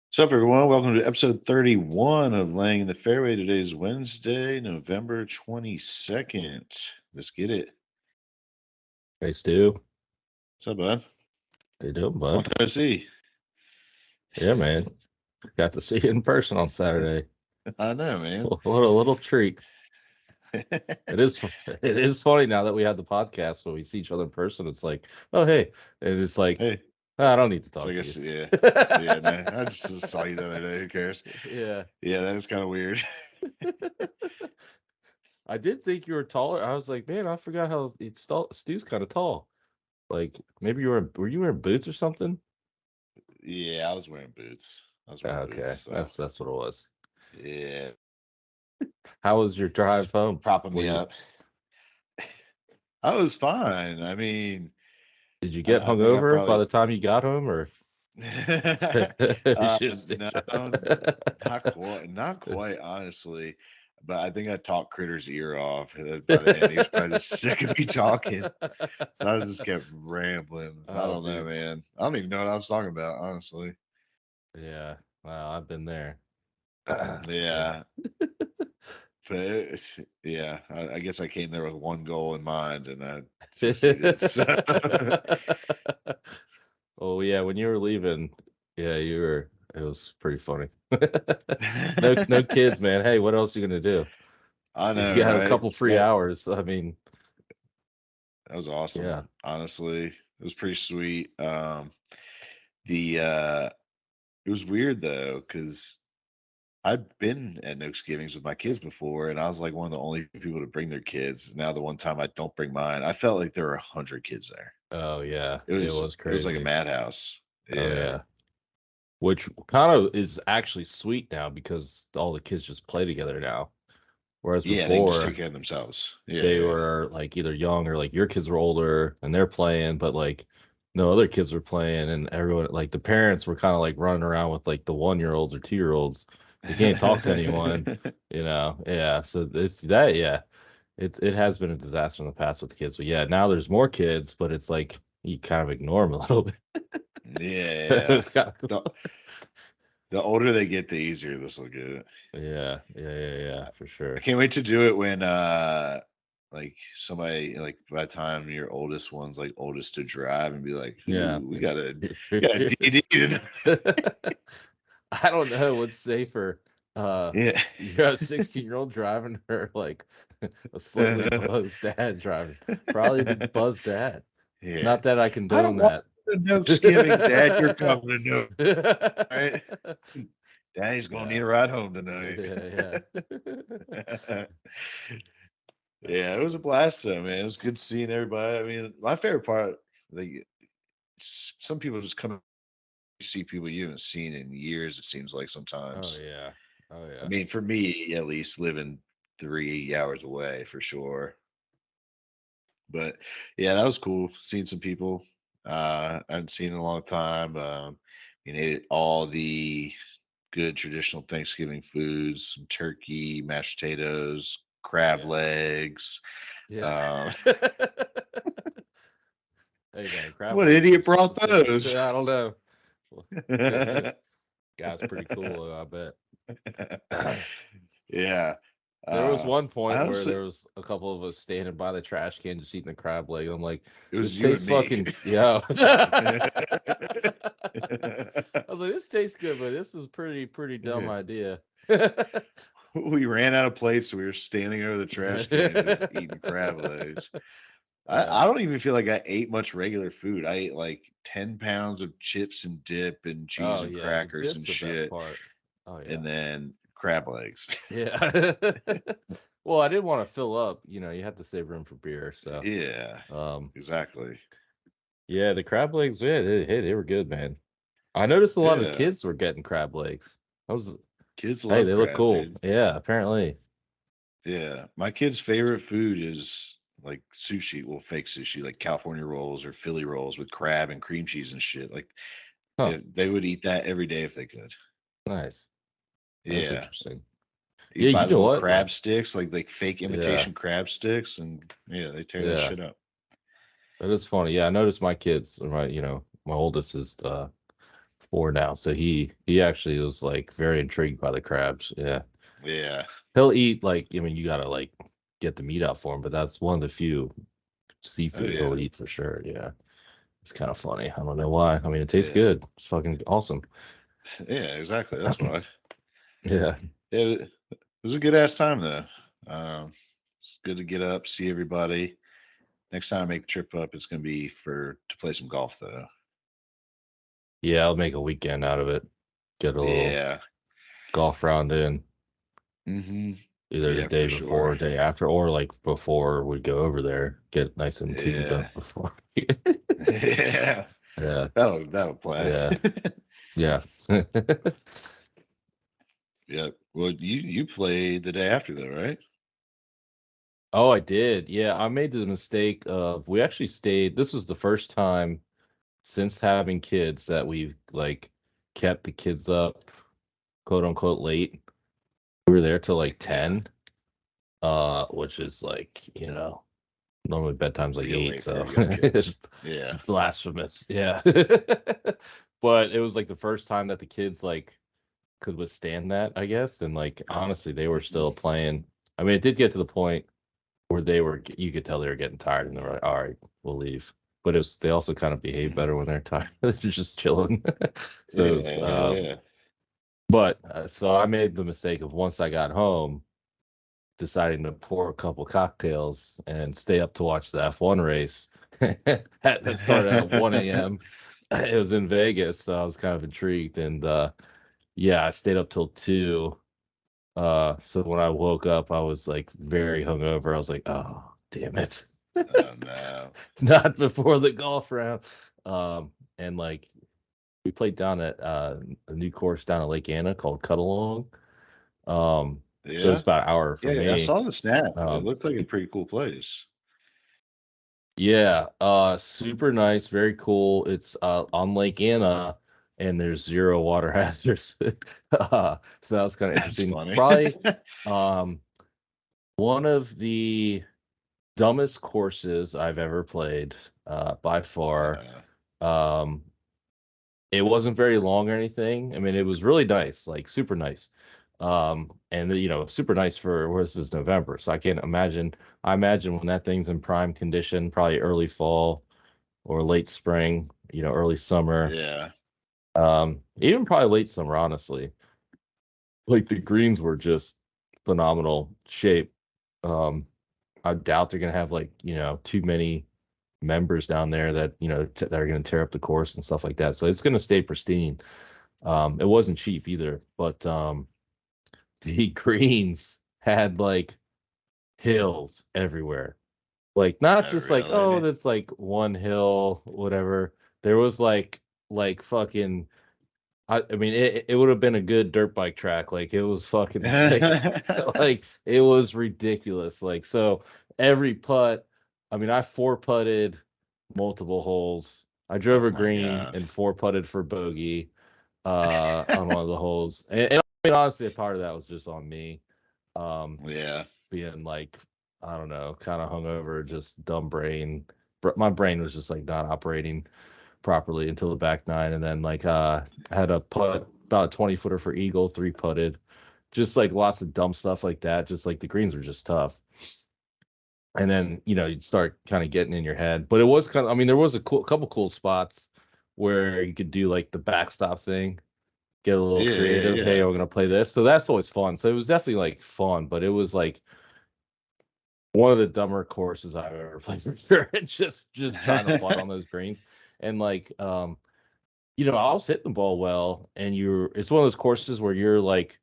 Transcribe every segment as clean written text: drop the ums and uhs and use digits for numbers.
What's up, everyone? Welcome to episode 31 of Laying in the Fairway. Today is Wednesday, November 22nd. Let's get it. Hey Stu, What's up, bud? how you doing, Long bud? time to see. Yeah, man. Got to see you in person on Saturday. I know, man. What a little treat. It is. It is funny now that we have the podcast when we see each other in person. It's like, oh hey, and it's like, Hey, I don't need to so I talk to guess, you. yeah. Yeah, no, I just saw you the other day. Who cares? Yeah. Yeah, that is kind of weird. I did think you were taller. I was like, man, I forgot how Stu's kind of tall. Like maybe were you wearing boots or something? Yeah, I was wearing boots. I was wearing boots. Okay, So, that's what it was. yeah, How was your just drive home? propping Were me you up. I was fine. I mean, Did you get I think I hungover by probably the time you got home, or just No, not quite, not quite, honestly. But I think I talked Critter's ear off. By the end, he was probably just sick of me talking. So I just kept rambling. I Oh, don't know, dude. man. I don't even know what I was talking about, honestly. Yeah. Wow, I've been there. Yeah. Yeah, but yeah, I guess I came there with one goal in mind, and I succeeded. So Oh, yeah, when you were leaving, yeah, it was pretty funny. No kids, man. Hey, what else you gonna do? I You know, got a right? couple free That hours. I mean, that was yeah. awesome. Honestly, it was pretty sweet. The It was weird though, because I'd been at Nokesgivings with my kids before, and I was like one of the only people to bring their kids. Now the one time I don't bring mine, I felt like there were 100 kids there. Oh, yeah. It It was was it was like a crazy. madhouse. Oh, Yeah. yeah. Which kind of is actually sweet now because all the kids just play together now. Whereas Yeah, they can just take before, care of themselves. Yeah, they yeah. were like either young or like your kids were older and they're playing, but like no other kids were playing, and everyone like the parents were kind of like running around with like the 1 year olds or 2 year olds. You can't talk to anyone, you know. Yeah, so it's that. Yeah, it has been a disaster in the past with the kids, but yeah, now there's more kids, but it's like you kind of ignore them a little bit. Yeah. It's kind of The cool. the older they get, the easier this will get. Yeah, for I sure. can't wait to do it when like somebody like by the time your oldest one's like oldest to drive and be like, Yeah. ooh, we got a DD tonight. I don't know what's safer. Uh, Yeah. you got a 16-year-old driving or like a slightly buzzed dad driving. Probably the buzzed dad. Yeah. Not that I I condone don't want that. the Thanksgiving, Dad. You're coming to know, right? Daddy's gonna need Yeah. a ride home tonight. Yeah. That's Yeah, it was a funny. blast though, man. It was good seeing everybody. I mean, my favorite part, like some people just come to see people you haven't seen in years, it seems like Oh sometimes. yeah. Oh I yeah. mean, for me at least, living 3 hours away for sure. But yeah, that was cool seeing some people I hadn't seen in a long time. Ate all the good traditional Thanksgiving foods: some turkey, mashed potatoes, crab Yeah. legs. Yeah. Um, Hey man, crab what legs idiot is brought I those? don't know. Guy's pretty cool, though, I bet. Yeah. There was one I point where honestly, there was a couple of us standing by the trash can just eating the crab leg. I'm like, it this was you and tastes me. fucking yeah. I was like, this tastes good, but this is pretty dumb Yeah. idea. We ran out of plates, so we were standing over the trash can just eating crab legs. I Yeah. don't even feel like I ate much regular food. I ate like 10 pounds of chips and dip and cheese Oh and yeah, the crackers dip's and the best shit, part. Oh yeah. and then crab legs. Yeah. Well, I didn't want to fill up, you have to save room for beer, so Yeah, um exactly. yeah, the crab legs, yeah, they were good, man. I noticed a lot of the Yeah, kids were getting crab legs. I was kids Hey, love they look crab, cool. dude. Yeah, apparently. Yeah, my kid's favorite food is like sushi, well, fake sushi, like California rolls or Philly rolls with crab and cream cheese and shit. Like Huh. they would eat that every day if they could. Nice. That's Yeah, interesting. you Yeah, buy you the know little what? crab Like, sticks, like fake yeah, imitation crab sticks, and yeah, they tear that yeah. shit up. That is funny. Yeah, I noticed my kids, or my oldest is 4 now, so he actually was like very intrigued by the crabs. Yeah, Yeah. he'll eat like, I mean, you gotta like get the meat out for him, but that's one of the few Oh seafood yeah. he'll eat for sure. Yeah, it's kind of funny. I don't know why. I mean, it tastes Yeah. good. It's fucking awesome. Yeah. Exactly. That's why. Yeah, Yeah. It was a good ass time though. It's good to get up, see everybody. Next time I make the trip up, it's gonna be to play some golf though. yeah. I'll make a weekend out of it. Get a little Yeah. golf round in, Hmm. either the Yeah, day for before sure. or day after, or like before we go over there. Get nice and tuned Yeah. up before. Yeah. Yeah, That'll play. yeah, yeah. Yep. Well, you played the day after though, right? Oh, I did. Yeah, I made the mistake of, we actually stayed. This was the first time since having kids that we've like kept the kids up, quote unquote, late. We were there till like Yeah. 10, which is like, normally bedtime's like Real 8, late for so young kids. it's Yeah. blasphemous. Yeah. But it was like the first time that the kids like could withstand that, I guess. And like honestly, they were Hmm. still playing. I mean, it did get to the point where you could tell they were getting tired and they were like, all right, we'll leave. But they also kind of behave better when they're tired. They're just chilling. So it's, Yeah. Hell yeah. but so I made the mistake of, once I got home, deciding to pour a couple cocktails and stay up to watch the F1 race that started at 1 a.m. It was in Vegas, so I was kind of intrigued. And yeah, I stayed up till 2. So when I woke up, I was like very hungover. I was like, oh, damn it. Oh no. Not before the golf round. And like we played down at a new course down at Lake Anna called Cut Along. So it's Yeah. about an hour from Yeah. I me. saw the snap. It Um, looked like a pretty cool place. yeah, super nice, very cool. It's on Lake Anna, and there's zero water hazards. So that was kind of That's interesting. funny. Probably um one of the dumbest courses I've ever played, by far. uh, Um, it wasn't very long or anything. I mean, it was really nice, like super nice. And super nice for, what is this, November. So I can't imagine. I imagine when that thing's in prime condition, probably early fall or late spring, early summer. yeah. Even probably late summer, honestly. Like the greens were just phenomenal shape. Um, I doubt they're gonna have like, too many members down there that that are going to tear up the course and stuff like that. So it's going to stay pristine. It wasn't cheap either, but the greens had like hills everywhere. Like not Oh just like, oh, really? that's like one hill, whatever. There was like fucking. I mean, it would have been a good dirt bike track. Like it was fucking like it was ridiculous. Like so every putt, I mean, I four putted multiple holes. I drove Oh a my green god. and four putted for bogey on one of the holes. And I mean, honestly, a part of that was just on me. Um, Yeah. being like, I don't know, kind of hungover, just dumb brain. My brain was just like not operating properly until the back nine, and then like I had a putt about a 20-footer for eagle, three putted, just like lots of dumb stuff like that. Just like the greens were just tough, and then you'd start kind of getting in your head. But it was kind of, I mean, there was a couple cool spots where you could do like the backstop thing, get a little Yeah. Yeah. creative. Hey, Yeah. we're gonna play this, so that's always fun. So it was definitely like fun, but it was like one of the dumber courses I've ever played for sure. It's just trying to putt on those greens. And like I was hitting the ball well, and it's one of those courses where you're like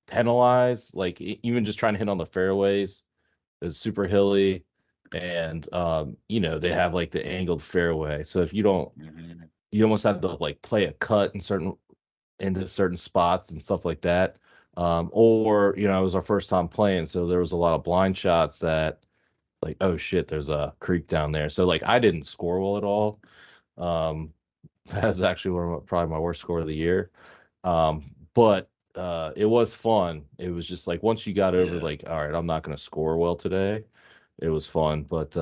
penalized, like even just trying to hit on the fairways is super hilly, and they have like the angled fairway. So if you don't, Mhm. you almost have to like play a cut into certain spots and stuff like that. Or it was our first time playing, so there was a lot of blind shots that, like, oh shit, there's a creek down there. So like I didn't score well at all. Um, that's actually probably my worst score of the year. But it was fun. It was just like once you got over Yeah. like, all right, I'm not going to score well today. It was fun, but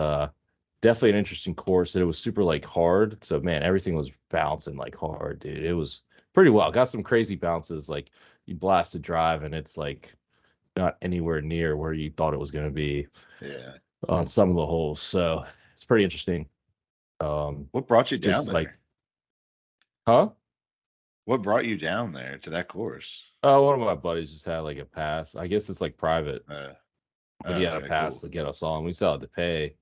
definitely an interesting course. And it was super like hard. So man, everything was bouncing like hard, dude. It was pretty well. Got some crazy bounces. Like you blast a drive and it's like not anywhere near where you thought it was going to be Yeah. on some of the holes. So it's pretty interesting. What brought you down Just like, there? huh? What brought you down there to that course? One of my buddies just had like a pass. I guess it's like private, Uh, but he had a okay, pass cool. to get us on. We still had to pay.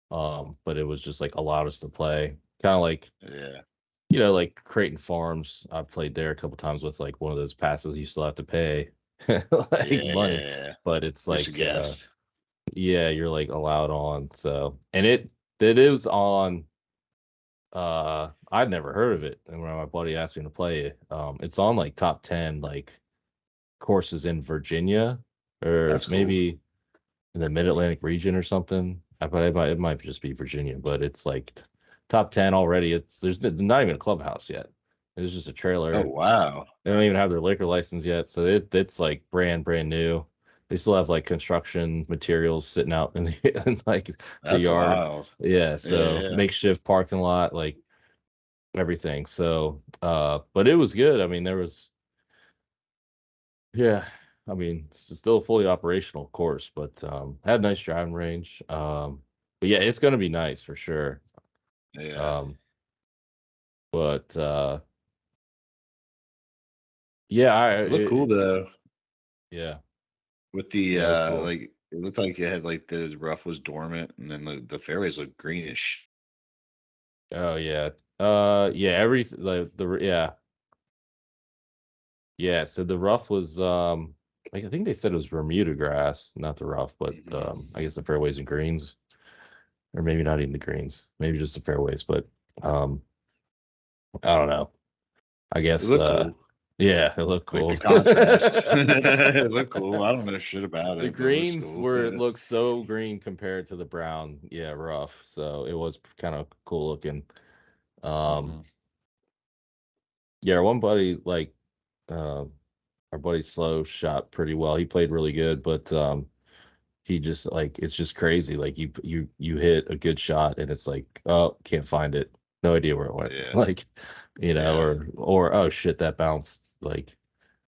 But it was just like allowed us to play. Kind of like, Yeah. like Creighton Farms. I played there a couple times with like one of those passes you still have to pay like money, Yeah. but it's Just a like guess. yeah, you're like allowed on. So and it is on I'd never heard of it. And when my buddy asked me to play it, it's on like top 10 like courses in Virginia or That's cool. maybe in the Mid-Atlantic region or something. But it might just be Virginia, but it's like top 10 already. There's not even a clubhouse yet. It's just a Oh, trailer. wow. They don't even have their liquor license yet, so it's like brand new. They still have like construction materials sitting out in in like the That's yard. wild. Yeah, so Yeah. makeshift parking lot, like everything. So but it was good. I mean, there was yeah, I mean, it's still a fully operational course, but had a nice driving range. But yeah, it's gonna be nice for sure. Yeah. Um, but yeah, It looked cool though. yeah, With the yeah, it was cool. like it looked like it had like the rough was dormant and then the fairways looked greenish. Oh yeah, yeah, everything like yeah. So the rough was like I think they said it was Bermuda grass, not the rough, but Hmm. I guess the fairways and greens, or maybe not even the greens, maybe just the fairways. But um, I don't know. I It guess looked cool. yeah, it looked Like the cool. contrast. It looked cool. I don't know shit about The it, but it looks greens cool. were Yeah. looked so green compared to the brown, yeah, rough. So it was kind of cool looking. Um, Hmm. yeah, our one buddy like uh, our buddy Slow shot pretty well. He played really good, but he just like it's just crazy. Like you hit a good shot and it's like, oh, can't find it. No idea where it went. Yeah. Like, Yeah. or oh shit, that bounced like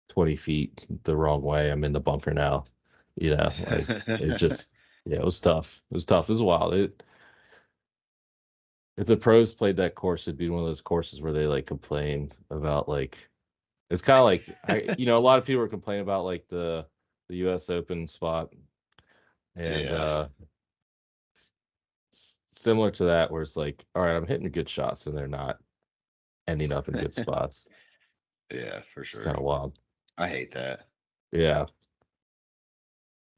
20 feet the wrong way. I'm in the bunker now. Like it just, yeah, it was tough. It was tough. It was wild. If the pros played that course, it'd be one of those courses where they like complain about like, it's kind of like, a lot of people are complaining about like the US Open spot and, Yeah. similar to that, where it's like, all right, I'm hitting good shots and they're not ending up in good spots. Yeah, for It's sure. kind of wild. I hate that. Yeah.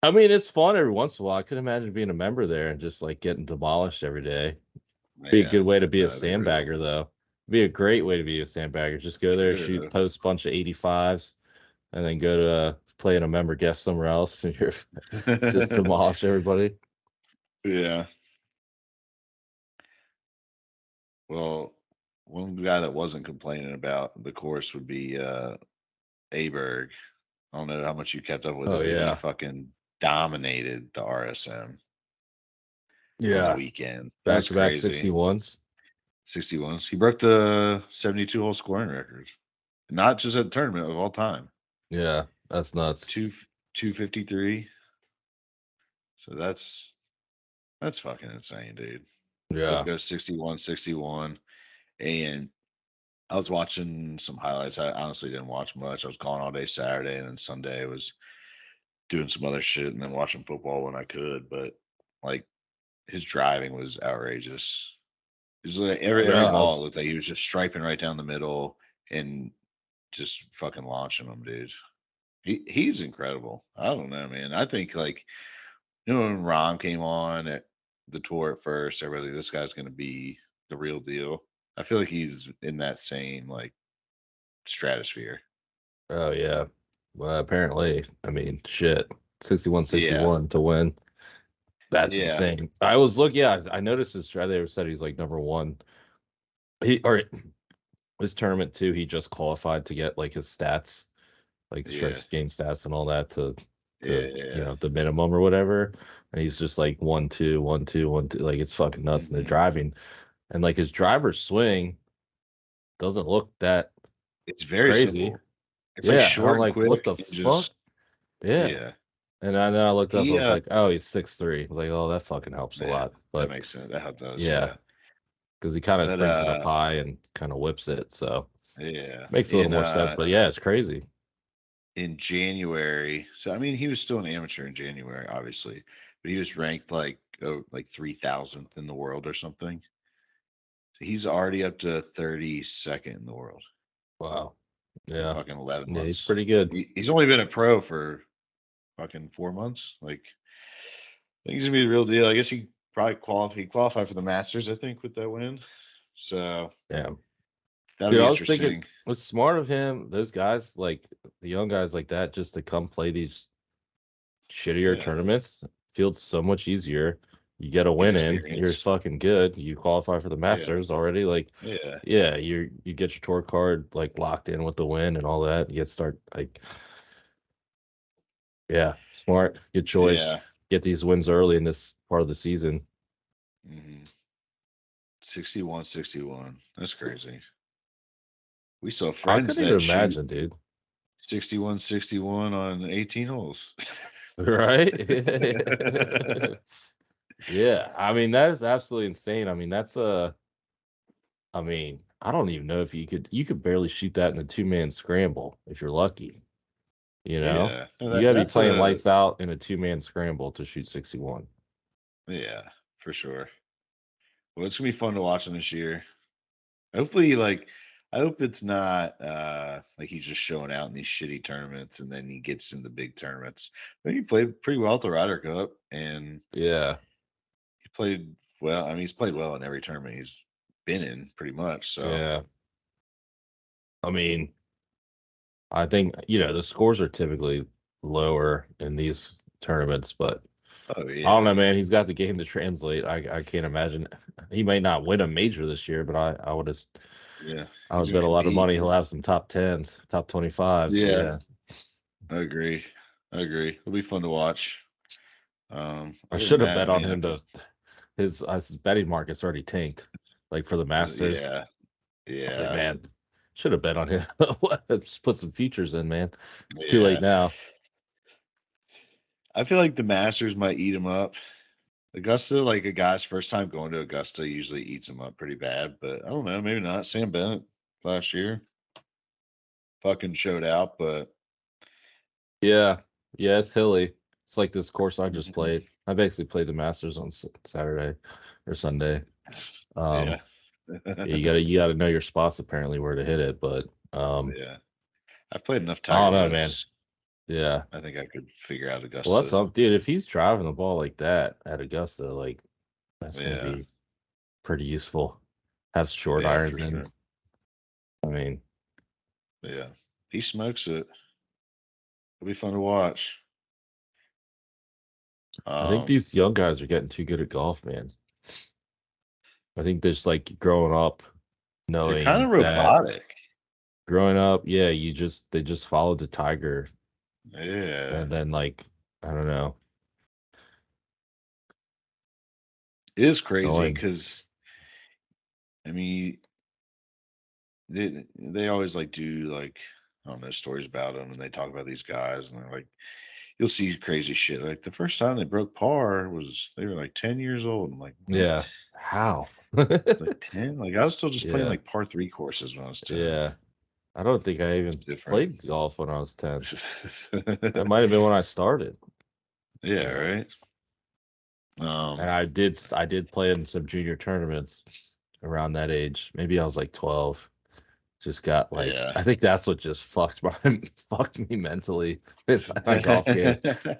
I mean, it's fun every once in a while. I could imagine being a member there and just like getting demolished every day. Be a Yeah. good way to be a That'd be brutal. sandbagger, though. Be a great way to be a sandbagger. Just go there, shoot, True. post bunch of 85s, and then go to play in a member guest somewhere else, and you're just demolish everybody. Yeah. Well, one guy that wasn't complaining about the course would be Aberg. I don't know how much you kept up with it, Oh but he yeah, fucking dominated the RSM on the yeah. weekend. It Back was to back crazy. 61s. 61s. He broke the 72 hole scoring record. Not just at the tournament of all time. Yeah, that's nuts. Two 253. So that's fucking insane, dude. Yeah. Go 61, 61. And I was watching some highlights. I honestly didn't watch much. I was gone all day Saturday, and then Sunday I was doing some other shit and then watching football when I could. But like his driving was outrageous. It was like every Yeah, ball looked like he was just striping right down the middle and just fucking launching them, dude. He's incredible. I don't know, man. I think like when Rom came on at the tour at first, everybody this guy's gonna be the real deal. I feel like he's in that same like stratosphere. oh yeah. Well, apparently, I mean, shit. 61, Yeah. 61 to win. That's Yeah. insane. I was looking, yeah, I noticed his strat. They said he's like number one. He or this tournament too, he just qualified to get like his stats, like the Yeah. strokes gain stats and all that to Yeah. the minimum or whatever. And he's just like 1-2, 1-2, 1-2. Like it's fucking nuts. And they're Hmm. driving. And like his driver's swing doesn't look that It's very crazy. simple. It's like Yeah, and I'm short and like, "What quick the and fuck?" just Yeah, yeah. and then I looked up, I He was like, "Oh, he's 6'3". I was like, "Oh, that fucking helps a yeah, lot." that But makes sense. That helps us, yeah, yeah. because he kinda But brings it up high and kinda whips it, so yeah, makes a little more sense, but yeah, it's crazy. in January, so I mean he was still an amateur in January, obviously, but he was ranked like like 3,000th in the world or something. So he's already up to 32nd in the world Wow. in Yeah. fucking 11 Yeah, he's months. pretty good. He's only been a pro for fucking 4 months. Like, I think he's gonna be the real deal. I guess he probably qualified for the Masters, I think, with that win. So Yeah. that'll Dude, be I was thinking interesting. what's smart of him, those guys, like, the young guys like that, just to come play these shittier Yeah, tournaments feels so much easier. You get a get win in, you're experience. fucking good. You qualify for the Yeah, Masters already. Like, yeah, yeah, you get your tour card like locked in with the win and all that. You get start like, yeah, smart, good choice. yeah. Get these wins early in this part of the season. 61, 61. That's crazy. We saw I friends couldn't even that shoot imagine, dude. 61, 61 on 18 holes. Right? Yeah, I mean that is absolutely insane. I mean that's a I mean, I don't even know if you could barely shoot that in a two-man scramble if you're lucky, you know? Yeah, no, You gotta be that's playing a lights out in a two-man scramble to shoot 61. yeah, for sure. Well, it's gonna be fun to watch him this year. Hopefully, like, I hope it's not like he's just showing out in these shitty tournaments and then he gets in the big tournaments. But he played pretty well at the Ryder Cup and Yeah, he played well. I mean, he's played well in every tournament he's been in, pretty much. So, yeah. I mean, I think, the scores are typically lower in these tournaments, but oh I don't yeah, know, man. He's got the game to translate. I can't imagine he may not win a major this year, but yeah, I he's would gonna bet a lot of compete. money he'll have some top tens, top 25s. Yeah, Yeah. I agree. I agree. It'll be fun to watch. I Other than should have that, bet I on mean, him to his betting market's already tanked. Like for the Masters. yeah, I was like, yeah, man, should have bet on him. Just put some futures in, man. It's too late yeah. now. I feel like the Masters might eat him up. Augusta, like a guy's first time going to Augusta, usually eats him up pretty bad. But I don't know, maybe not. Sam Bennett last year fucking showed out, but Yeah. Yeah, it's hilly. It's like this course I just mhm, played. I basically played the Masters on Saturday or Sunday. yeah, Um, yeah, you gotta know your spots apparently where to hit it, but yeah. I've played enough I Tiger don't know, man. Woods. Yeah. I think I could figure out Well, that's Augusta. up, dude. If he's driving the ball like that at Augusta, like that's gonna Yeah, be pretty useful. Have short yeah, irons for in. sure. I mean, Yeah, he smokes it. It'll be fun to watch. I think Um, these young guys are getting too good at golf, man. I think there's like growing up they're kind knowing of that robotic. growing up, yeah, they just followed the tiger Yeah, and then like I don't know, it is crazy knowing because I mean they always like do like I don't know stories about them and they talk about these guys and they're like you'll see crazy shit. Like the first time they broke par was they were like 10 years old. I'm like, what? yeah, how? Like 10? Like I was still just playing Yeah, like par 3 courses when I was 10. yeah. I don't think I It's even different. played golf when I was 10. That might have been when I started, Yeah, you know. right. Um, And I did play in some junior tournaments around that age. Maybe I was like 12. Just got like yeah. I think that's what just fucked my fucked me mentally with my golf game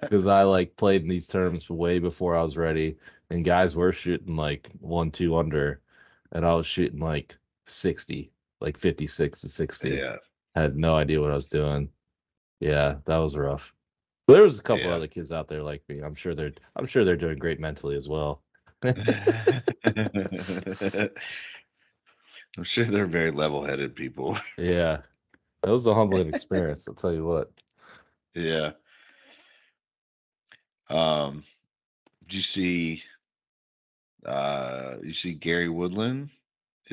because I like played in these terms way before I was ready, and guys were shooting like 1, 2 under, and I was shooting like 60, like 56 to 60. Yeah, Had no idea what I was doing. Yeah, that was rough. But there was a couple yeah. other kids out there like me. I'm sure they're doing great mentally as well. I'm sure they're very level-headed people. Yeah, that was a humbling experience. I'll tell you what. Yeah. Um, do you see Gary Woodland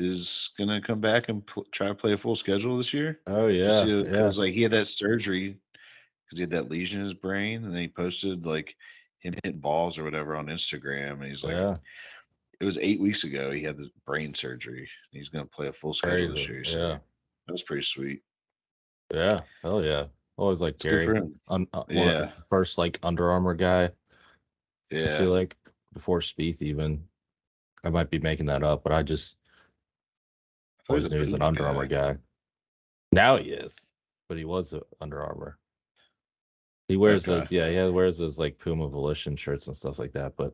is gonna come back and try to play a full schedule this year. Oh Did you yeah, see? yeah, Because like he had that surgery because he had that lesion in his brain, and then he posted like him hitting balls or whatever on Instagram, and he's like, yeah. it was 8 weeks ago. He had this brain surgery. And he's gonna play a full schedule this Crazy. year. He said Yeah, that's pretty sweet. yeah. Hell yeah. Always like It's good for Gary. him. One of Yeah, the first like Under Armour guy. I yeah. feel like before Spieth even. I might be making that up, but I just I thought he was always a knew he was an Puma Under Armour guy. guy. Now he is, but he was a Under Armour. He wears Okay. those, yeah, he wears those like Puma Volition shirts and stuff like that. But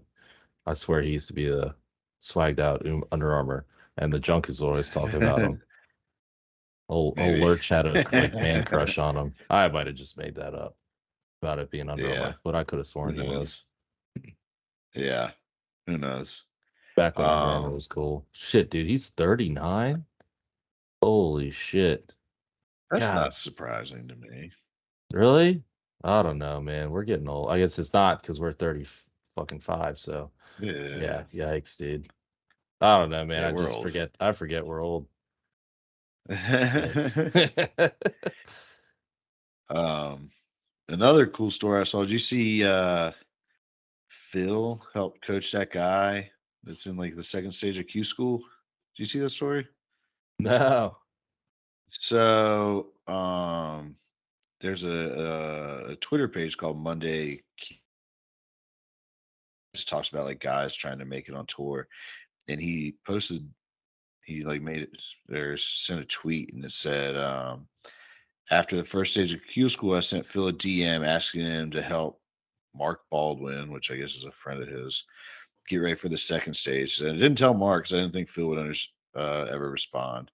I swear he used to be the swagged out Under Armour, and the junk is always talking about him. Old Maybe. Lurch had a like man crush on him. I might have just made that up about it being Under Yeah. Armour, but I could have Who sworn he was knows? Yeah. Who knows? back when Under Armour Um, was cool. Shit, dude, he's 39. Holy shit, that's God. not surprising to me. Really? I don't know, man. We're getting old. I guess it's not because we're 30 fucking 5. So Yeah. yeah, yikes, dude. I don't know, man. Yeah, I we're just old. forget. I forget we're old. Yikes. um, another cool story I saw. Did you see Phil helped coach that guy that's in like the second stage of Q school? Did you see that story? No. So, there's a Twitter page called Monday. Just talks about like guys trying to make it on tour, and he posted. He like made it or sent a tweet, and it said, after the first stage of Q school, I sent Phil a DM asking him to help Mark Baldwin, which I guess is a friend of his, get ready for the second stage. And I didn't tell Mark because I didn't think Phil would ever respond.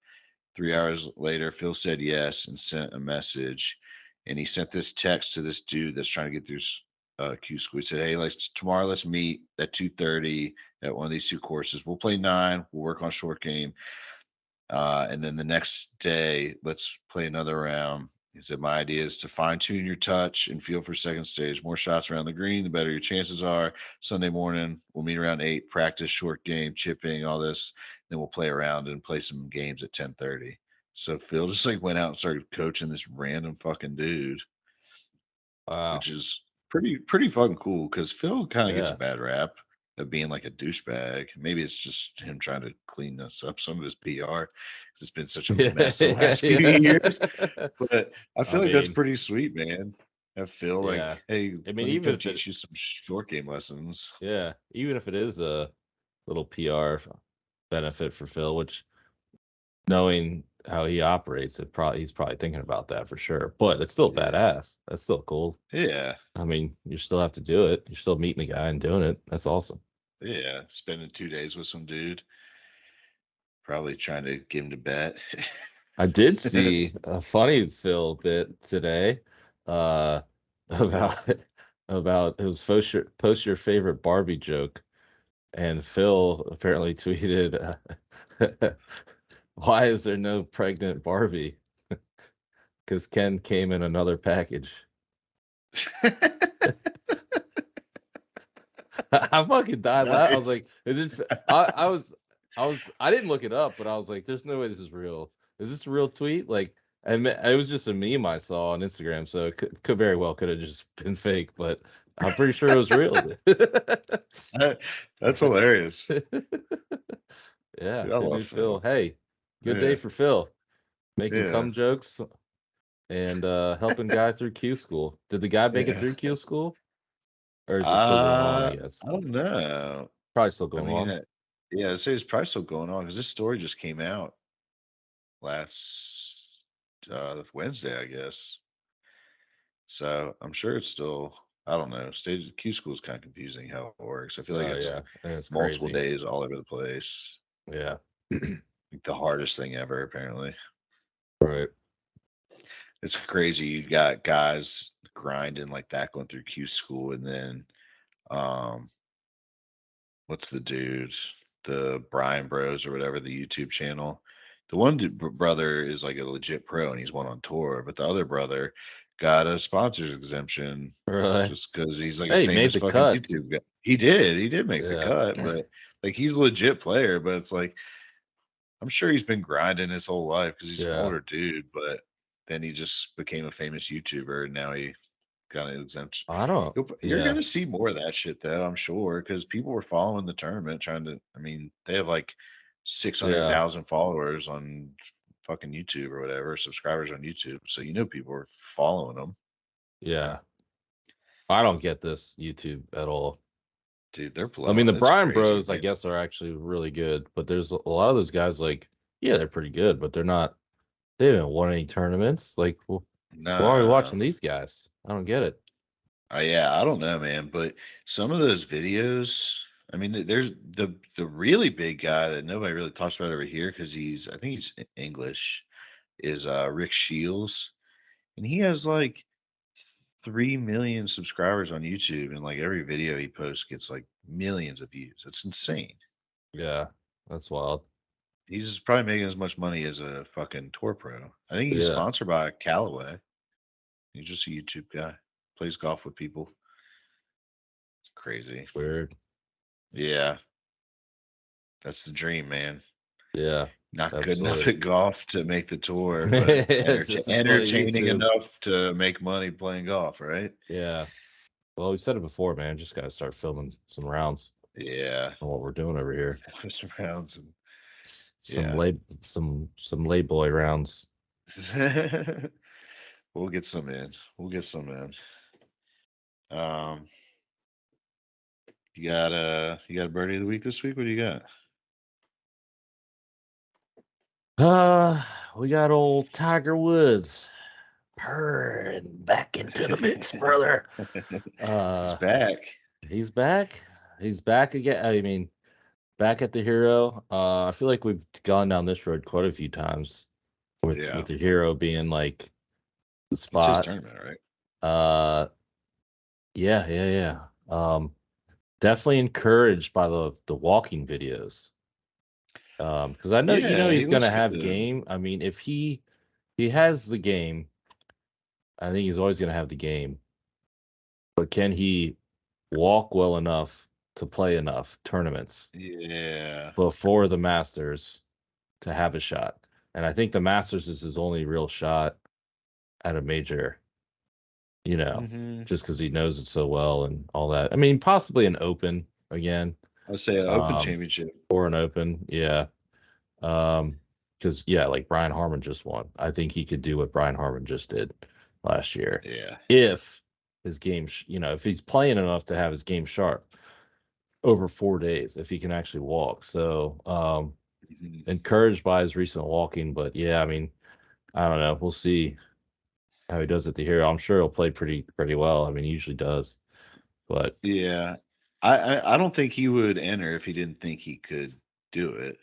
3 hours later, Phil said yes and sent a message. And he sent this text to this dude that's trying to get through Q school. He said, "Hey, tomorrow. Let's meet at 2:30 at one of these two courses. We'll play 9. We'll work on short game. And then the next day, let's play another round." He said, "My idea is to fine tune your touch and feel for second stage. More shots around the green, the better your chances are. Sunday morning, we'll meet around 8, practice short game, chipping, all this. Then we'll play around and play some games at 10:30." So Phil just like went out and started coaching this random fucking dude, Wow. which is pretty fucking cool because Phil kind of gets a Yeah. bad rap of being like a douchebag. Maybe it's just him trying to clean this up some of his PR because it's been such a Yeah. mess the Yeah. last few years. Yeah. But I I feel like that's mean, pretty sweet, man. Have Phil like, yeah. hey, I mean, let me come teach you some short game lessons. even if it is a little PR benefit for Phil, which knowing how he operates, he's probably thinking about that for sure. But it's still Yeah, badass. That's still cool. yeah, I mean, you still have to do it. You're still meeting the guy and doing it. That's awesome. yeah. Spending 2 days with some dude, probably trying to get him to bet. I did see a funny Phil bit today uh What was that? about about it was post your favorite Barbie joke, and Phil apparently tweeted why is there no pregnant Barbie? Because Ken came in another package. I fucking died laughing. I was Nice. like, is it? I didn't look it up, but I was like, there's no way this is real. Is this a real tweet? Like, and it was just a meme I saw on Instagram, so it could very well could have just been fake, but I'm pretty sure it was real. That's hilarious. Yeah, Dude, I who love knew Phil? Phil. Hey, good day Yeah, for Phil. Making yeah, cum jokes and helping guy through Q school. Did the guy make it yeah. through Q school, or is it still going on? I guess I don't know. probably still I going mean, on. yeah, I'd say it's probably still going on because this story just came out last Wednesday, I guess. So I'm sure it's still. I don't know. Stage Q school is kind of confusing how it works. I feel like Oh it's yeah, and it's multiple crazy. days all over the place. Yeah. Like the hardest thing ever, apparently. Right. It's crazy. You got guys grinding like that going through Q school, and then um, what's the dude? The Brian Bros or whatever, the YouTube channel. The one brother is like a legit pro and he's won on tour, but the other brother got a sponsors exemption Right. just because he's like a Hey, he made famous the fucking cut. YouTube guy. He did make the Yeah. cut, but like he's a legit player. But it's like I'm sure he's been grinding his whole life because he's an Yeah. older dude, but then he just became a famous YouTuber and now he got an exemption. I don't. You're Yeah. gonna see more of that shit though, I'm sure, because people were following the tournament, trying to. I mean, they have like six hundred Yeah. thousand followers on fucking YouTube or whatever, subscribers on YouTube. So people are following them, Yeah. I don't get this YouTube at all. dude. They're I mean, blowing. the It's Bryan crazy, Bros, I man. guess, are actually really good, but there's a lot of those guys like, yeah, they're pretty good, but they're not. They haven't won any tournaments. Like, well, why are we Nah, watching these guys? I don't get it. yeah, I don't know, man. But some of those videos, I mean, there's the really big guy that nobody really talks about over here because I think he's English, is Rick Shields, and he has like 3 million subscribers on YouTube, and like every video he posts gets like millions of views. That's insane. Yeah, that's wild. He's probably making as much money as a fucking tour pro. I think he's Yeah, sponsored by Callaway. He's just a YouTube guy. Plays golf with people. It's crazy. weird. Yeah, that's the dream, man. Yeah, Not good enough absolutely. at golf to make the tour, but Just play entertaining YouTube. enough to make money playing golf, right? Yeah. Well, we said it before, man. Just gotta start filming some rounds Yeah. on what we're doing over here. First rounds and Some yeah. lay boy rounds. We'll get some in. We'll get some in. Um, you got a birdie of the week this week? What do you got? We got old Tiger Woods purring back into the mix, brother. He's Uh, back. he's back. He's back again. I mean, back at the Hero. I feel like we've gone down this road quite a few times with Yeah. the Hero being like the It's his spot. tournament, right? Uh, yeah, yeah, yeah. Definitely encouraged by the walking videos. Because I know Yeah, he he's looks gonna good have to. game. I mean, if he has the game, I think he's always gonna have the game. But can he walk well enough to play enough tournaments Yeah. before the Masters to have a shot? And I think the Masters is his only real shot at a major, Hmm. just because he knows it so well and all that. I mean, possibly an Open again, I'd say an Open um, Championship. or an Open, yeah. Because yeah, like Brian Harmon just won. I think he could do what Brian Harmon just did last year Yeah. if his game, if he's playing enough to have his game sharp over 4 days, if he can actually walk. So, Mhm. encouraged by his recent walking, but yeah, I mean, I don't know. We'll see how he does at the Hero. I'm sure he'll play pretty well. I mean, he usually does, but Yeah. I don't think he would enter if he didn't think he could do it.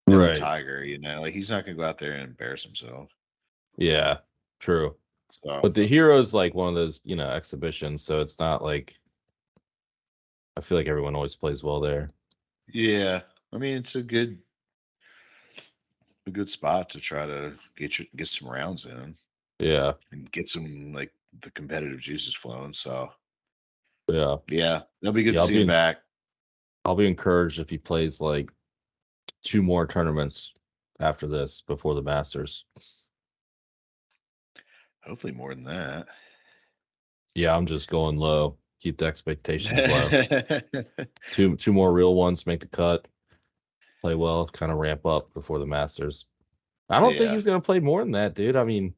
Knowing right, Tiger, like he's not gonna go out there and embarrass himself. yeah, true. So But the Hero is like one of those, exhibitions, so it's not like I feel like everyone always plays well there. yeah, I mean it's a good spot to try to get some rounds in Yeah, and get some like the competitive juices flowing. So yeah, yeah, that'll be good yeah. to see him back. I'll be encouraged if he plays like two more tournaments after this before the Masters. Hopefully more than that. Yeah, I'm just going low. Keep the expectations low. Two more real ones make the cut. Play well, kind of ramp up before the Masters. I don't think Yeah. he's gonna play more than that, dude. I mean,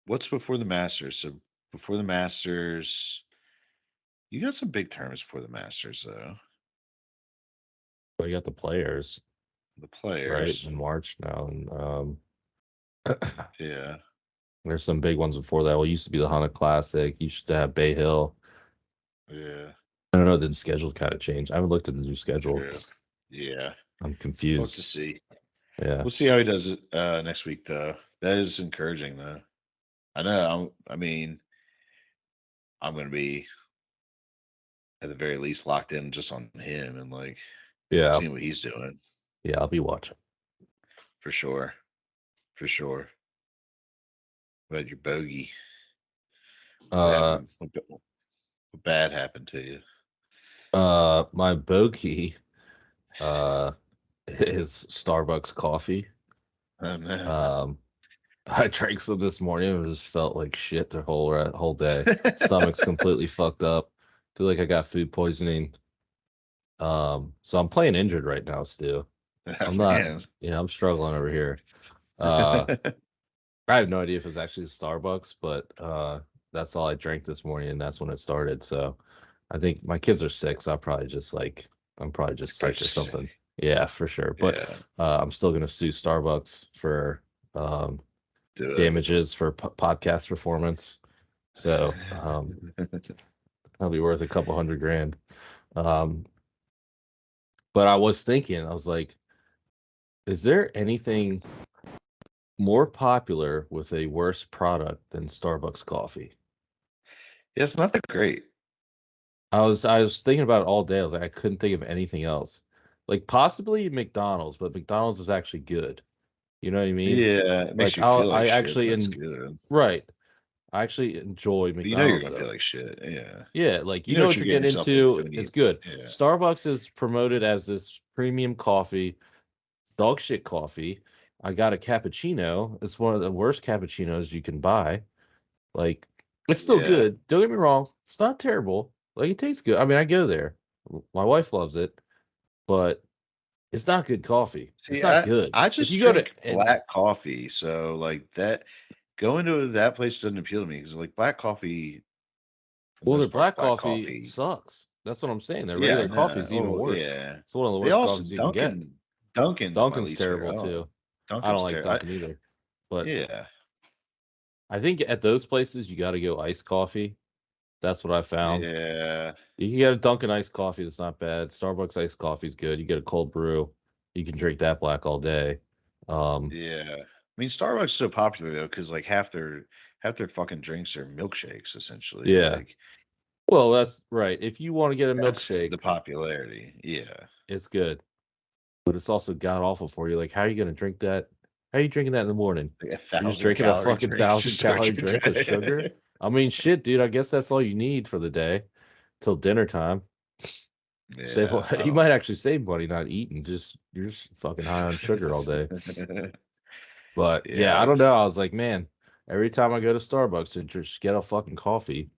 What's before the Masters? So before the Masters, you got some big tournaments before the Masters though. we got the players The right players. in March now, and Yeah. there's some big ones before that. Well, it used to be the Honda Classic. Used to have Bay Hill. Yeah. I don't know. The schedule kind of changed. I haven't looked at the new schedule. True. Yeah. I'm We'll have to confused. see. Yeah. We'll see how he does it next week, though. That is encouraging, though. I know. I mean, I'm going to be at the very least locked in just on him and like Yeah. seeing what he's doing Yeah. I'll be watching. for sure. For sure. What about your bogey? What Uh, happened? What bad happened to you? my bogey, uh, is Starbucks coffee. Oh no. Um, I drank some this morning and just felt like shit the whole day. Stomach's completely fucked up. Feel like I got food poisoning. So I'm playing injured right now, Stu. Oh, I'm not, man. yeah, I'm struggling over here. Uh, I have no idea if it's actually Starbucks, but that's all I drank this morning, and that's when it started. So I think my kids are sick, so I'm probably just Probably sick or just something. Yeah, for sure. But yeah, I'm still gonna sue Starbucks for um, do it. damages for podcast performance. So that'll be worth a couple $100,000. Um, but I was thinking, I was like, is there anything more popular with a worse product than Starbucks coffee? Yeah, it's not that great. I was thinking about it all day. I was like, I couldn't think of anything else. Like possibly McDonald's, but McDonald's is actually good. You know what I mean? Yeah, it makes Like you feel like I shit, actually but it's good. right. I actually enjoy But you know you're McDonald's gonna feel though. like shit. Yeah. Yeah, like You you know know what what you're you're getting getting yourself into. into when you It's good. yeah. Starbucks is promoted as this premium coffee, dog shit coffee. I got a cappuccino. It's one of the worst cappuccinos you can buy. Like, it's still Yeah. good. Don't get me wrong. It's not terrible. Like, it tastes good. I mean, I go there. My wife loves it, but it's not good coffee. It's See, not I good. I If just you go to drink black coffee, so, like, that going to that place doesn't appeal to me because like, black coffee, for the well, their most part, is black black coffee coffee. sucks. That's what I'm saying. Their Yeah, I regular coffee know. is even Oh, worse. yeah. It's one of the They worst also coffees you can get. Dunkin's my Dunkin's least favorite. terrible too. I don't Dunkin's like terrible. Dunkin' either. But Yeah. I think at those places you got to go iced coffee. That's what I found. Yeah. You can get a Dunkin' iced coffee that's not bad. Starbucks iced coffee is good. You get a cold brew, you can drink that black all day. Um, Yeah. I mean, Starbucks is so popular though, because like half their fucking drinks are milkshakes essentially. yeah. Like Well, that's right. If you want to get a that's milkshake, the popularity. Yeah. it's good, but it's also god awful for you. Like, how are you gonna drink that? How are you drinking that in the morning? Like a You're just thousand drinking a calorie fucking drink thousand just start calorie your drink with sugar. day. I mean, shit, dude. I guess that's all you need for the day till dinner time. Save. Yeah, I You don't might actually save money not eating. Just you're just fucking high on sugar all day. But yeah, yeah, I don't know. that's I was like, man, every time I go to Starbucks to just get a fucking coffee,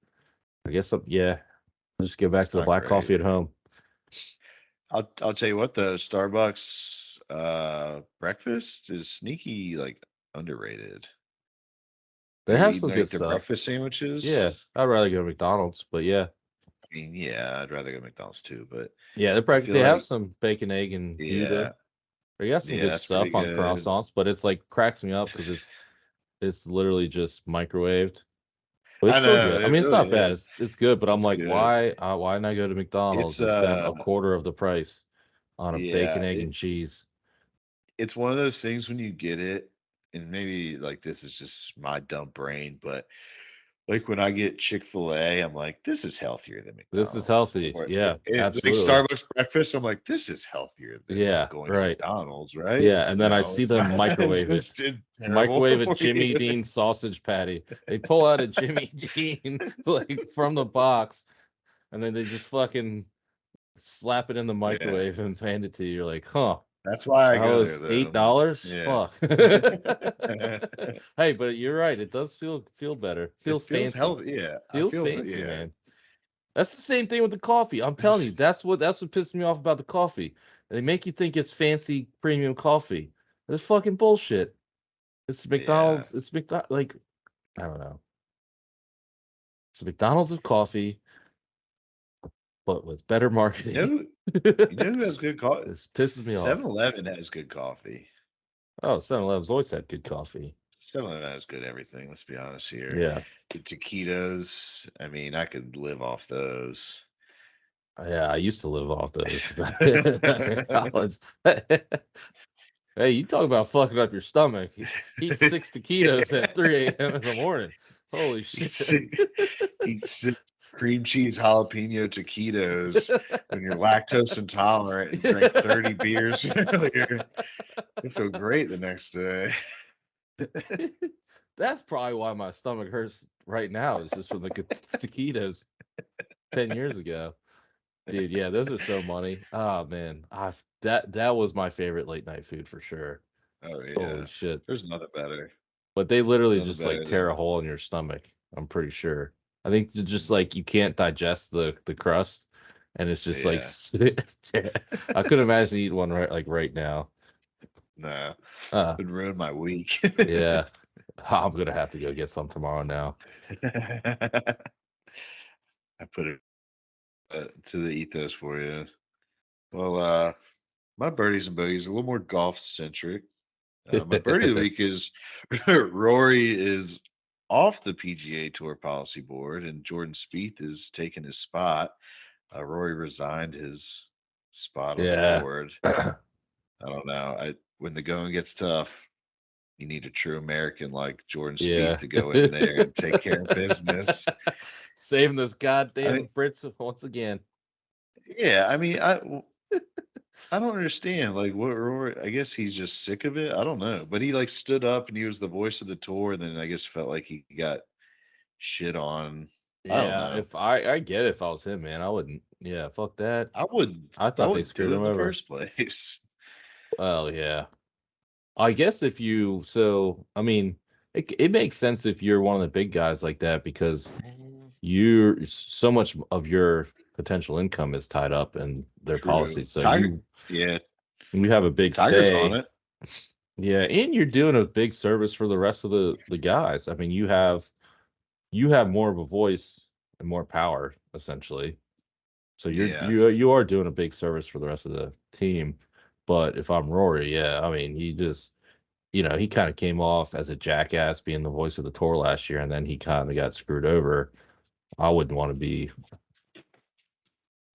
I guess yeah, I'll just get back it's to the not black great. coffee at home. I'll tell you what though, Starbucks breakfast is sneaky like underrated. They You have eat some good like their stuff. breakfast Yeah, sandwiches? I'd rather go to McDonald's, but yeah, I mean, yeah, I'd rather go to McDonald's too, but yeah, I feel they have like some bacon, egg, and Gouda. yeah, They got some yeah, good that's pretty stuff on good. croissants, but it's like cracks me up because it's literally just microwaved. But it's I still know, good. I it mean, it's really not bad. is. It's good, but I'm It's like, good. why not go to It's McDonald's and spend a quarter of the price on a bacon, yeah, egg, and cheese? it's one of those things when you get it, and maybe like this is just my dumb brain, but like when I get Chick-fil-A, I'm like, this is healthier than This is McDonald's. healthy. Or Yeah, like absolutely. Starbucks breakfast, I'm like, this is healthier than Yeah, going to right. McDonald's, right? Yeah, and then I No, see it's them not. It's microwave it. just terrible Microwave a for Jimmy you. Dean sausage patty. They pull out a Jimmy Dean like from the box, and then they just fucking slap it in the Yeah. microwave and hand it to you. You're like, huh? That's why I That go there was though. $8. Yeah. Fuck. Hey, but you're right. It does feel better. It Feels feels fancy. healthy. Yeah. I Feels feel fancy, yeah. man. That's the same thing with the coffee. I'm telling you, that's what pisses me off about the coffee. They make you think it's fancy premium coffee. It's fucking bullshit. It's Yeah. McDonald's. It's McDonald's. Like, I don't know. It's McDonald's of coffee, but with better You marketing. know you know who has good coffee? This pisses me off. 7-Eleven has good coffee. Oh, 7-Eleven's always had good coffee. 7-Eleven has good everything, let's be honest here. Yeah. The taquitos, I mean, I could live off those. Yeah, I used to live off those back in college. Hey, you talk about fucking up your stomach. Eat 6 taquitos at 3 a.m. in the morning. Holy Eat shit. si eat 6 cream cheese jalapeno taquitos when you're lactose intolerant and drank 30 beers earlier. You feel great the next day. That's probably why my stomach hurts right now. Is just from the taquitos 10 years ago. Dude, yeah, those are so money. Oh man, that was my favorite late night food for sure. Oh Holy yeah. shit. There's nothing better. But they literally Nothing just like better tear than a hole in your stomach. I'm pretty sure. I think it's just like you can't digest the crust, and it's just like yeah. I could imagine eating one right now. Nah. Uh, Would ruin my week. yeah, I'm gonna have to go get some tomorrow now. I put it to the ethos for you. Well, my birdies and bogeys are a little more golf centric. My birdie of the week is Rory is off the PGA Tour policy board, and Jordan Spieth is taking his spot. Rory resigned his spot on the Yeah, board. I don't know. When the going gets tough, you need a true American like Jordan Spieth yeah. to go in there and take care of business. Saving those I goddamn mean, Brits once again. yeah. I mean, I don't understand. Like, what Rory? I guess he's just sick of it. I don't know. But he like stood up and he was the voice of the tour, and then I guess felt like he got shit on. I don't Yeah, know. if I get it if I was him, man, I wouldn't. Yeah, fuck that. I wouldn't. I I thought they wouldn't screwed do it him in the over. first place. Oh yeah. I guess if you so I mean it makes sense if you're one of the big guys like that because you're so much of your potential income is tied up in their True. policies. So Tiger. Yeah, you have a big Tiger's on say. it. Yeah, and you're doing a big service for the rest of the guys. I mean, you have more of a voice and more power essentially. So Yeah. you are doing a big service for the rest of the team. But if I'm Rory, yeah, I mean, he just he kind of came off as a jackass being the voice of the tour last year, and then he kind of got screwed over. I wouldn't want to be,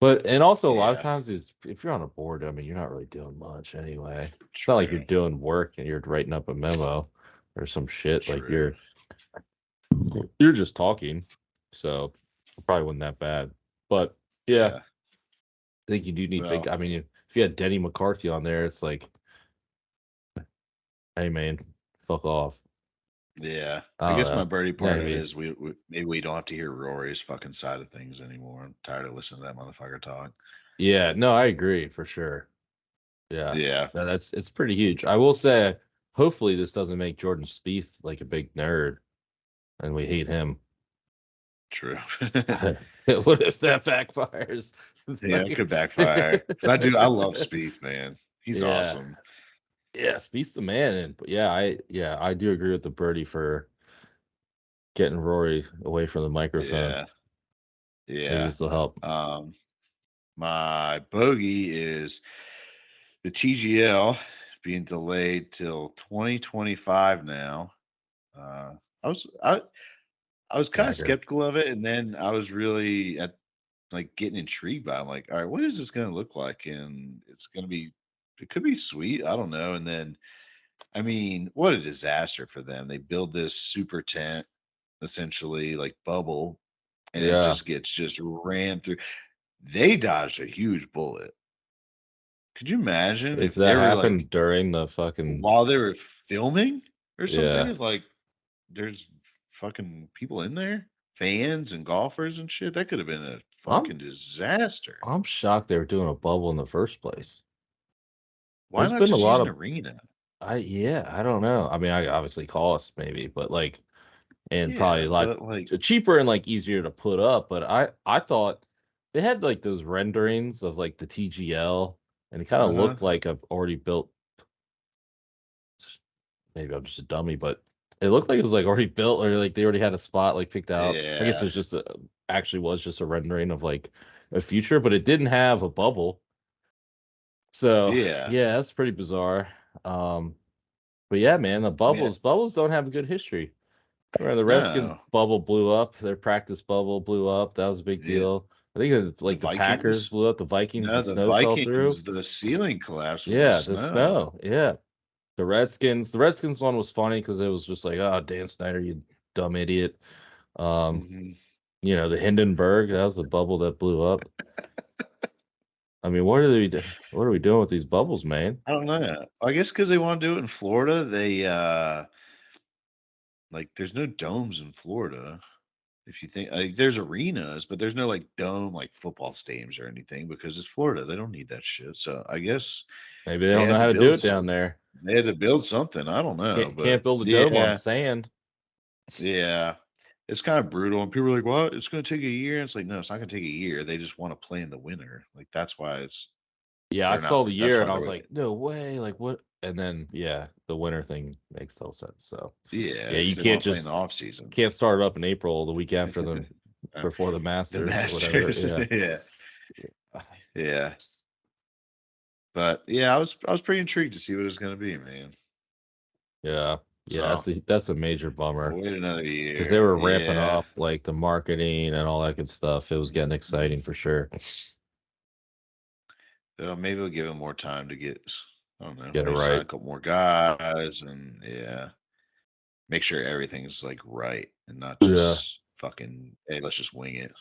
but and also a lot of Yeah. times is if you're on a board, I mean, you're not really doing much anyway. It's not like you're True. doing work and you're writing up a memo or some shit. Like True. you're just talking, so it probably wasn't that bad. But yeah, Yeah. I think you do need big. Well. I mean, if you had Denny McCarthy on there, it's like, hey man, fuck off. Yeah. I I don't guess my know. birdie part of it Maybe. is we maybe we don't have to hear Rory's fucking side of things anymore. I'm tired of listening to that motherfucker talk. Yeah, no, I agree for sure. Yeah, Yeah. no, that's it's pretty huge. I will say, hopefully, this doesn't make Jordan Spieth like a big nerd, and we hate him. True. What if that backfires? Yeah, it could backfire. Because I love Spieth, man. He's Yeah, awesome. yeah, Spieth's the man, and I do agree with the birdie for getting Rory away from the microphone. Yeah. Maybe Yeah. this will help. Um, my bogey is the TGL being delayed till 2025 now. Uh, I was I I was kind of Dagger. skeptical of it, and then I was really getting intrigued by it. I'm like, all right, what is this going to look like? And it's going to be, it could be sweet. I don't know. And then, I mean, what a disaster for them. They build this super tent, essentially like bubble, and it Yeah, just gets just ran through. They dodged a huge bullet. Could you imagine if if they that were like happened during the fucking while they were filming or yeah, something? Like there's fucking people in there, fans and golfers and shit. That could have been a I'm fucking disaster. I'm shocked they were doing a bubble in the first place. Why There's not been a just lot use an of arena? I don't know. I mean, I obviously cost maybe, but like, and probably Yeah, a lot but like, cheaper and like easier to put up. But I thought they had like those renderings of like the TGL, and it kind of uh-huh. looked like a already built. Maybe I'm just a dummy, but it looked like it was like already built, or like they already had a spot like picked out. I guess Yeah, it's just actually was just a rendering of like a future, but it didn't have a bubble. So yeah. yeah, that's pretty bizarre. Um, but yeah, man, the I mean, bubbles don't have a good history. Where the Redskins no, bubble blew up, their practice bubble blew up. That was a big yeah. deal. I think it's The like the Packers Vikings, blew up, the Vikings, the no, the snow fell through. Vikings, the ceiling collapsed from the Yeah, the snow. snow. Yeah. The Redskins one was funny because it was just like, oh, Dan Snyder, you dumb idiot. Um, Hmm. the Hindenburg, that was the bubble that blew up. I mean, what are we doing with these bubbles, man? I don't know. I guess because they want to do it in Florida, they like there's no domes in Florida. If you think like there's arenas, but there's no like dome like football stadiums or anything because it's Florida. They don't need that shit. So I guess Maybe they they don't know had to how to do build it down there. they had to build something. I don't know, but Can't build a dome on yeah, sand. yeah. It's kind of brutal. And people are like, "What? It's going to take a year." It's like, no, it's not going to take a year. They just want to play in the winter. Like that's why Yeah, I they're not. saw the That's year why and I they're was with. like, no way, like what? And then yeah, the winter thing makes total sense. So Yeah, yeah, because you they want can't to play in the just off season. can't start it up in April, the week after Uh, before the the Masters or whatever. Masters. Yeah. Yeah, yeah. But yeah, I was pretty intrigued to see what it was going to be, man. Yeah. Yeah, So that's a major bummer we'll wait another because they year. were ramping Yeah. up like the marketing and all that good stuff. It was getting exciting for Mhm. sure. So maybe we'll give him more time to get. I don't know. Get it Maybe sign a right. couple more guys and yeah, make sure everything's like right and not Yeah. just fucking. Hey, let's just wing it.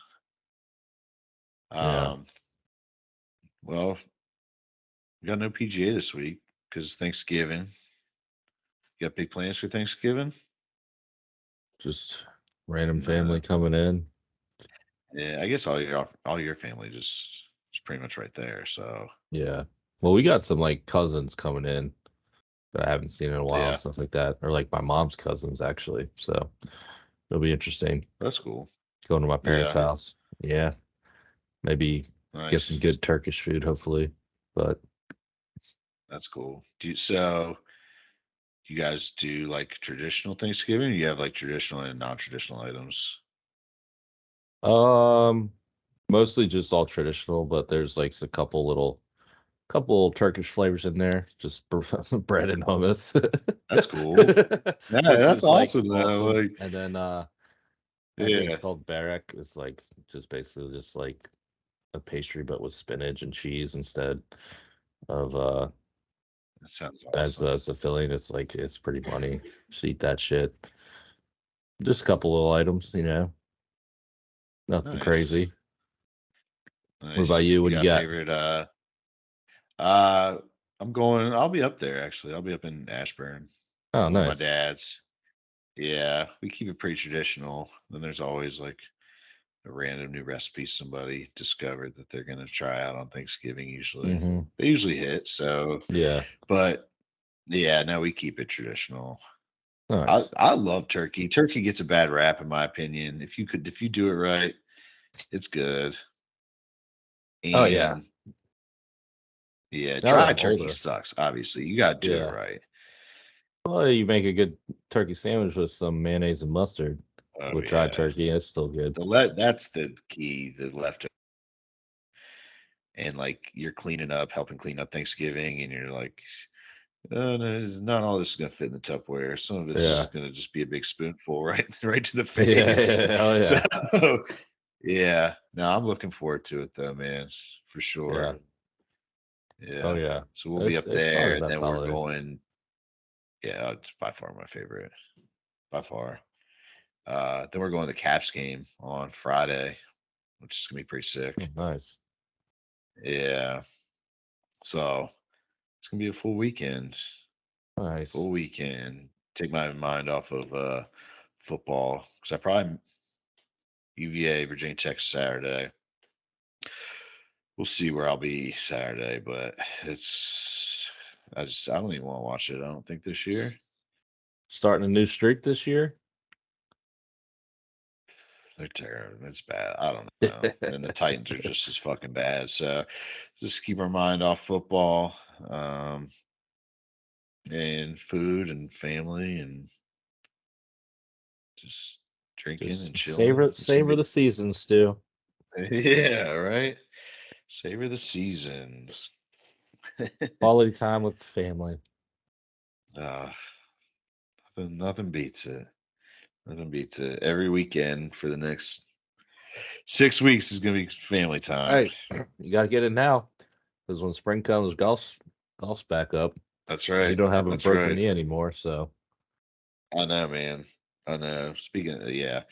Yeah. Um. Well, we got no PGA this week because Thanksgiving. You got big plans for Thanksgiving? Just random No. family coming in. Yeah, I guess all your family just is pretty much right there. So Yeah. Well, we got some like cousins coming in that I haven't seen in a while and yeah, stuff like that. Or like my mom's cousins actually. So it'll be interesting that's cool. going to my parents' Yeah, house. Yeah. Maybe get some nice. good Turkish food, hopefully. But That's cool. You guys do like traditional Thanksgiving? Or you have like traditional and non-traditional items. um mostly just all traditional, but there's like a couple Turkish flavors in there, just bread and hummus. That's cool. Yeah, Which that's is like awesome though. awesome. Like, And then I think it's yeah, called barek. It's like just basically just like a pastry but with spinach and cheese instead of that sounds awesome. as the filling. It's like it's pretty funny. Just eat that shit. Just a couple little items, nothing Nice, crazy. What about nice. you? You What do you got a got? favorite? Uh, I'm going. I'll be up there actually. I'll be up in Ashburn. Oh, One of my nice. dad's. Yeah, we keep it pretty traditional. Then there's always like a random new recipe somebody discovered that they're gonna try out on Thanksgiving. Usually, Hmm. they usually hit. So, Yeah. but yeah, no, we keep it traditional. I Nice. I love turkey. Turkey gets a bad rap in my opinion. If you do it right, it's good. Oh yeah. And yeah, Now that dry I'm turkey older. sucks. Obviously, you got to do it Yeah. right. Well, you make a good turkey sandwich with some mayonnaise and mustard Oh with dried yeah, turkey. It's still good. that's the key. The left and like you're cleaning up, helping clean up Thanksgiving, and you're like, oh, no, not all this is gonna fit in the Tupperware. Some of it's Yeah. gonna just be a big spoonful, right, right to the Yeah. face. Yeah. Oh So yeah. yeah, no, I'm looking forward to it though, man, for Yeah. sure. Oh Yeah, yeah. so we'll be up It's probably there, the and best then we're holiday. going. Yeah, it's by far my favorite, by far. Then we're going to the Caps game on Friday, which is gonna be pretty Oh, sick. nice. Yeah, so it's gonna be a full weekend. Full Nice. weekend. Take my mind off of football because I probably UVA Virginia Tech Saturday. We'll see where I'll be Saturday, but it's I don't even want to watch it. I don't think this year. Starting a new streak this year. They're terrible. It's bad. I don't know. And the Titans are just as fucking bad. So just keep our mind off football, um, and food and family and just drinking Just and chilling. It's gonna savor be the season, Stu. yeah, right. Savor the seasons. Quality time with the family. uh, nothing beats it. Nothing beats it. Every weekend for the next 6 weeks is gonna be family time. Hey, you got to get it now because when spring comes, golf's back up, That's and you right. don't have a That's broken right. knee anymore. So I know, man. I know. Speaking of, yeah,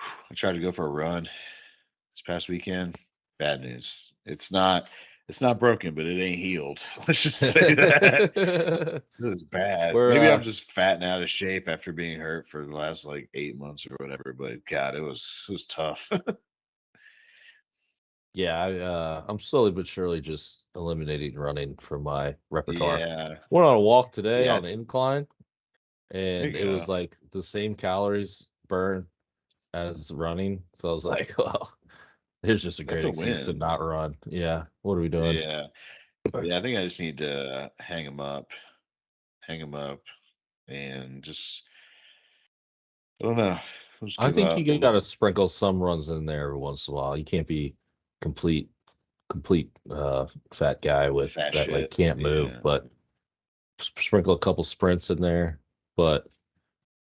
I tried to go for a run this past weekend. Bad news. It's not. It's not broken, but it ain't healed. Let's just say that. It was bad. We're Maybe I'm just fat and out of shape after being hurt for the last like 8 months or whatever. But God, it was tough. yeah, I'm slowly but surely just eliminating running from my repertoire. Yeah. Went on a walk today Yeah. on the incline, There and you it was go. like the same calories burned as running. So I was like, well, here's just a That's great a excuse to win. not run. Yeah, what are we doing? Yeah. Yeah. I think I just need to hang him up, and just, I don't know. I'll just I give think up a you got little. to sprinkle some runs in there every once in a while. You can't be complete, complete fat guy with Fat that like shit. can't move, Yeah. but sprinkle a couple sprints in there. But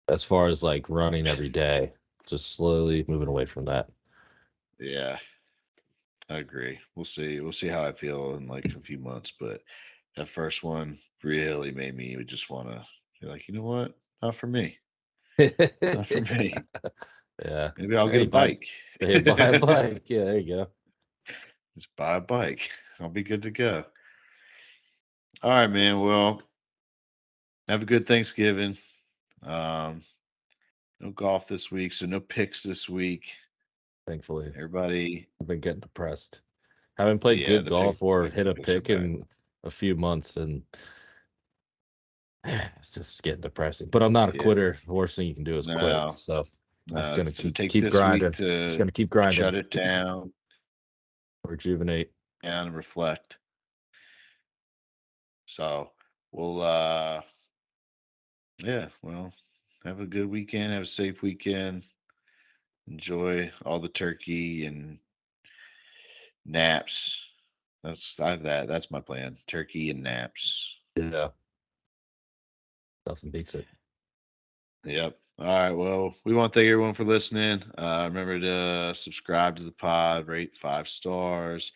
as far as like running every day, just slowly moving away from that. Yeah. I agree. We'll see. We'll see how I feel in like a few months. But that first one really made me just want to be like, you know what? Not for me. Not for me. Yeah. Maybe I'll get Hey, a bike. buy a bike. Yeah, there you go. Just buy a bike. I'll be good to go. All right, man. Well, have a good Thanksgiving. Um, no golf this week, so no picks this week. Thankfully, Everybody, I've been getting depressed. Haven't played yeah, good the golf or picks hit a are pick bad. in a few months, and it's just getting depressing. But I'm not a Yeah, quitter. The worst thing you can do is quit. no, So I'm no. gonna So take keep this week grinding. Just to gonna keep grinding, shut it rejuvenate. down and reflect. So we'll, yeah, well, have a good weekend. Have a safe weekend. Enjoy all the turkey and naps. I have that. That's my plan. Turkey and naps. Yeah, nothing beats it. Yep. All right. Well, we want to thank everyone for listening. Remember to subscribe to the pod, rate 5 stars.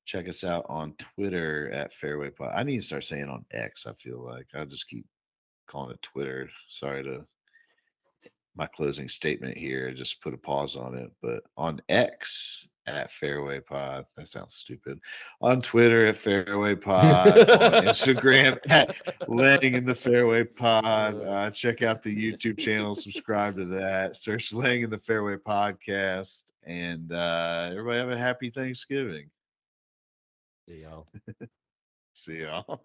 Check us out on Twitter at Fairway Pod. I need to start saying on X. I feel like I just keep calling it Twitter. Sorry to my closing statement here. Just put a pause on it. But on X at Fairway Pod. That sounds stupid. On Twitter at Fairway Pod. On Instagram at Laying in the Fairway Pod. Uh, Check out the YouTube channel. Subscribe to that. Search Laying in the Fairway Podcast. And everybody have a happy Thanksgiving. you know. See y'all.